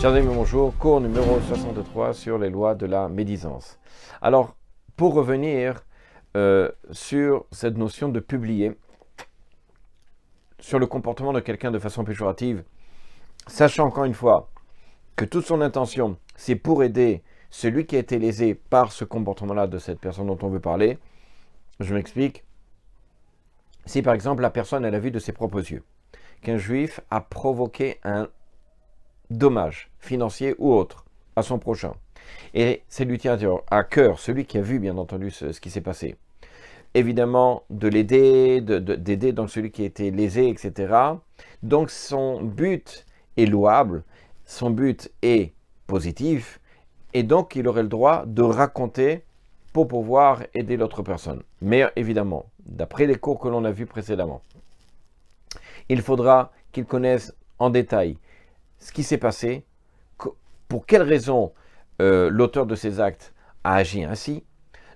Chers amis, bonjour, cours numéro 63 sur les lois de la médisance. Alors, pour revenir sur cette notion de publier, sur le comportement de quelqu'un de façon péjorative, sachant encore une fois que toute son intention, c'est pour aider celui qui a été lésé par ce comportement-là de cette personne dont on veut parler. Je m'explique. Si par exemple la personne elle a vu de ses propres yeux qu'un juif a provoqué un dommage financier ou autre à son prochain, et ça lui tient à cœur, celui qui a vu bien entendu ce qui s'est passé, évidemment de l'aider, d'aider donc celui qui a été lésé, etc. Donc son but est louable, son but est positif, et donc il aurait le droit de raconter pour pouvoir aider l'autre personne. Mais évidemment, d'après les cours que l'on a vus précédemment, il faudra qu'il connaisse en détail ce qui s'est passé, pour quelle raison l'auteur de ces actes a agi ainsi,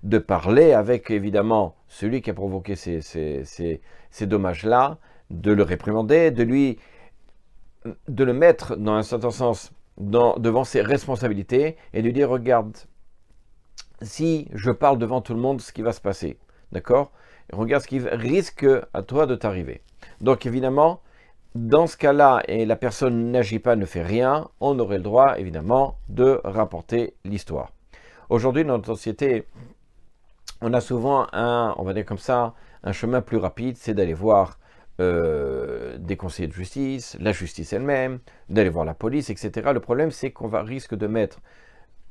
de parler avec évidemment celui qui a provoqué ces dommages-là, de le réprimander, de le mettre dans un certain sens devant ses responsabilités et de lui dire regarde, si je parle devant tout le monde, ce qui va se passer, d'accord? Regarde ce qui risque à toi de t'arriver. Donc évidemment, dans ce cas-là, et la personne n'agit pas, ne fait rien, on aurait le droit, évidemment, de rapporter l'histoire. Aujourd'hui, dans notre société, on a souvent on va dire comme ça, un chemin plus rapide, c'est d'aller voir des conseillers de justice, la justice elle-même, d'aller voir la police, etc. Le problème, c'est qu'on risque de mettre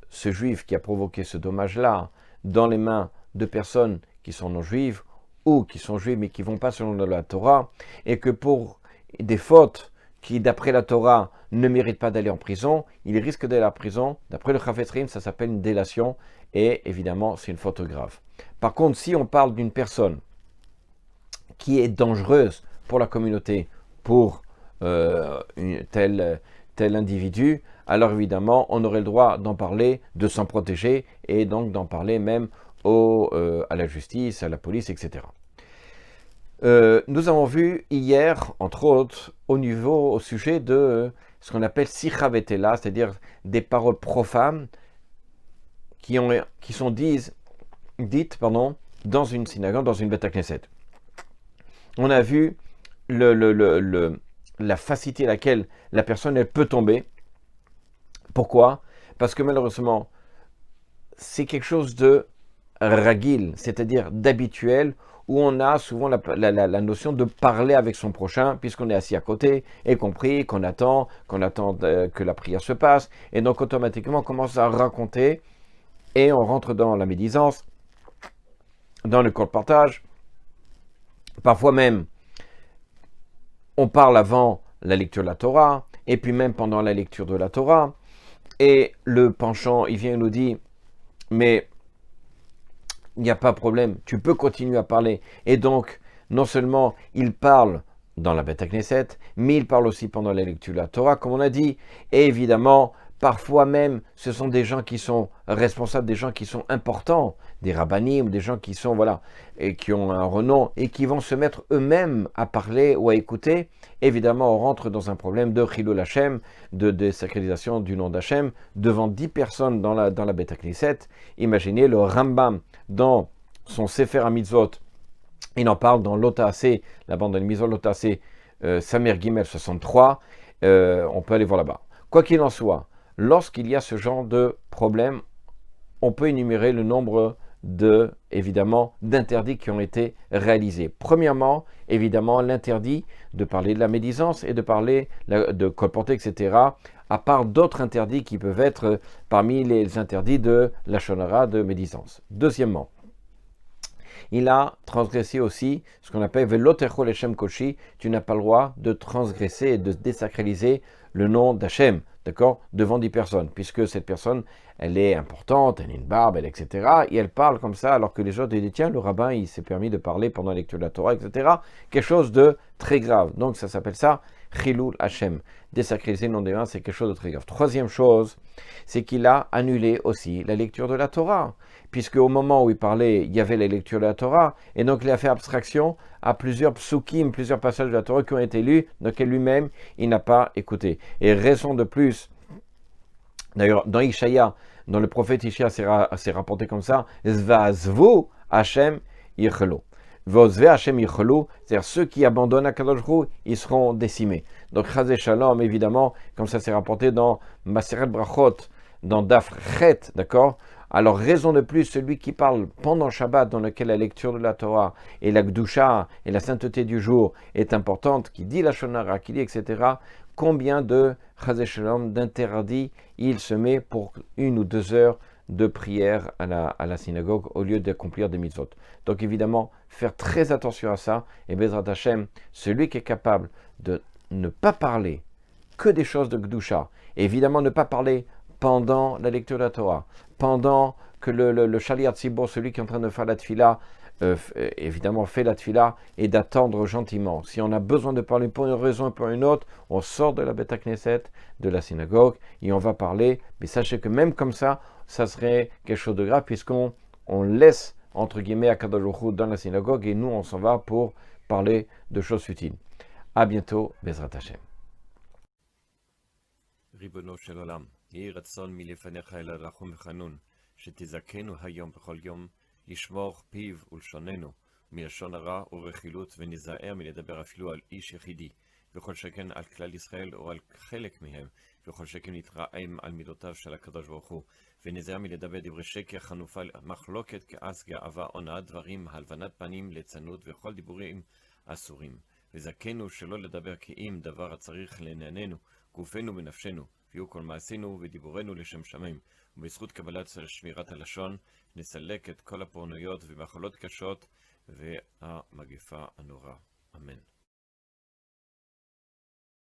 ce juif qui a provoqué ce dommage-là dans les mains de personnes qui sont non-juives ou qui sont juives mais qui ne vont pas selon la Torah, et que pour des fautes qui, d'après la Torah, ne méritent pas d'aller en prison, il risque d'aller en prison. D'après le Chafetz Chaim, ça s'appelle une délation, et évidemment, c'est une faute grave. Par contre, si on parle d'une personne qui est dangereuse pour la communauté, pour tel individu, alors évidemment, on aurait le droit d'en parler, de s'en protéger, et donc d'en parler même à la justice, à la police, etc. Nous avons vu hier, entre autres, au sujet de ce qu'on appelle sicha vetela, c'est-à-dire des paroles profanes qui sont dites dans une synagogue, dans une Beth Knesset. On a vu la facilité à laquelle la personne elle peut tomber. Pourquoi? Parce que malheureusement, c'est quelque chose de ragil, c'est-à-dire d'habituel, où on a souvent la notion de parler avec son prochain, puisqu'on est assis à côté, et compris qu'on attend que la prière se passe, et donc automatiquement on commence à raconter, et on rentre dans la médisance, dans le colportage. Parfois même, on parle avant la lecture de la Torah, et puis même pendant la lecture de la Torah, et le penchant, il vient et nous dit, mais il n'y a pas de problème, tu peux continuer à parler. Et donc, non seulement il parle dans la Beth Knesset, mais il parle aussi pendant la lecture de la Torah, comme on a dit. Et évidemment, parfois même, ce sont des gens qui sont responsables, des gens qui sont importants, des rabbinim, des gens qui sont, voilà, et qui ont un renom, et qui vont se mettre eux-mêmes à parler ou à écouter. Évidemment, on rentre dans un problème de Chilul Hashem, de désacralisation du nom d'Hashem, devant 10 personnes dans la Beth Knesset. Imaginez le Rambam, dans son Sefer HaMitzvot, il en parle dans Lota Aseh, la bande de Mitzvot Lota Aseh, Samer Gimel 63, on peut aller voir là-bas. Quoi qu'il en soit, lorsqu'il y a ce genre de problème, on peut énumérer le nombre évidemment, d'interdits qui ont été réalisés. Premièrement, évidemment, l'interdit de parler de la médisance et de parler de colporter, etc., à part d'autres interdits qui peuvent être parmi les interdits de la shonara, de médisance. Deuxièmement, il a transgressé aussi ce qu'on appelle Velotecho Leshem Koshi, tu n'as pas le droit de transgresser et de désacraliser le nom d'Hachem, d'accord, devant 10 personnes, puisque cette personne, elle est importante, elle a une barbe, etc., et elle parle comme ça, alors que les autres disent, tiens, le rabbin, il s'est permis de parler pendant la lecture de la Torah, etc., quelque chose de très grave. Donc ça s'appelle ça Chilul Hashem. Désacraliser le nom divin, c'est quelque chose de très grave. Troisième chose, c'est qu'il a annulé aussi la lecture de la Torah, puisque au moment où il parlait, il y avait la lecture de la Torah, et donc il a fait abstraction à plusieurs psukim, plusieurs passages de la Torah qui ont été lus, donc lui-même, il n'a pas écouté. Et raison de plus D'ailleurs, dans Ishaïa, dans le prophète Ishaïa, c'est rapporté comme ça, Zvazvu Hashem Yichelo. Vozve Hashem Yichelo, c'est-à-dire ceux qui abandonnent Akadosh Hu, ils seront décimés. Donc, Chazé Shalom, évidemment, comme ça c'est rapporté dans Maseret Brachot, dans Daf Chet, d'accord? Alors, raison de plus, celui qui parle pendant Shabbat, dans lequel la lecture de la Torah et la Gdusha et la sainteté du jour est importante, qui dit la Shonara, qui dit etc., combien de Chazé Shalom, d'interdits il se met pour 1 ou 2 heures de prière à la synagogue au lieu d'accomplir des mitzvot. Donc évidemment, faire très attention à ça, et Bezrat Hashem, celui qui est capable de ne pas parler que des choses de Gdusha, et évidemment ne pas parler pendant la lecture de la Torah, pendant que le Shaliach Tzibor, celui qui est en train de faire la tfila, évidemment fait la tfila, et d'attendre gentiment. Si on a besoin de parler pour une raison ou pour une autre, on sort de la Beth Knesset, de la synagogue, et on va parler. Mais sachez que même comme ça serait quelque chose de grave, puisqu'on laisse, entre guillemets, Akadosh Baruch Hu dans la synagogue, et nous, on s'en va pour parler de choses futiles. À bientôt, Bezrat Hashem. ריבונו של עולם, יהי רצון מלפניך אל הרחום וחנון, שתזכנו היום בכל יום, לשמור פיו ולשוננו, מלשון הרע ורכילות, וניזהר מלדבר אפילו על איש יחידי, וכל שכן על כלל ישראל או על חלק מהם, וכל שכן נתרעם על מידותיו של הקדוש ברוך הוא, וניזהר מלדבר דברי שקר, חנופה, מחלוקת, כעס, גאווה, הונאת דברים, הלבנת פנים, ליצנות וכל דיבורים אסורים. וזכנו שלא לדבר כאם דבר הצריך לענייננו, גופנו ונפשנו, ויהיו כל מעשינו ודיבורנו לשם שמיים, ובזכות קבלת שמירת הלשון, נסלק את כל הפורענויות ומחלות קשות והמגפה הנורא. אמן.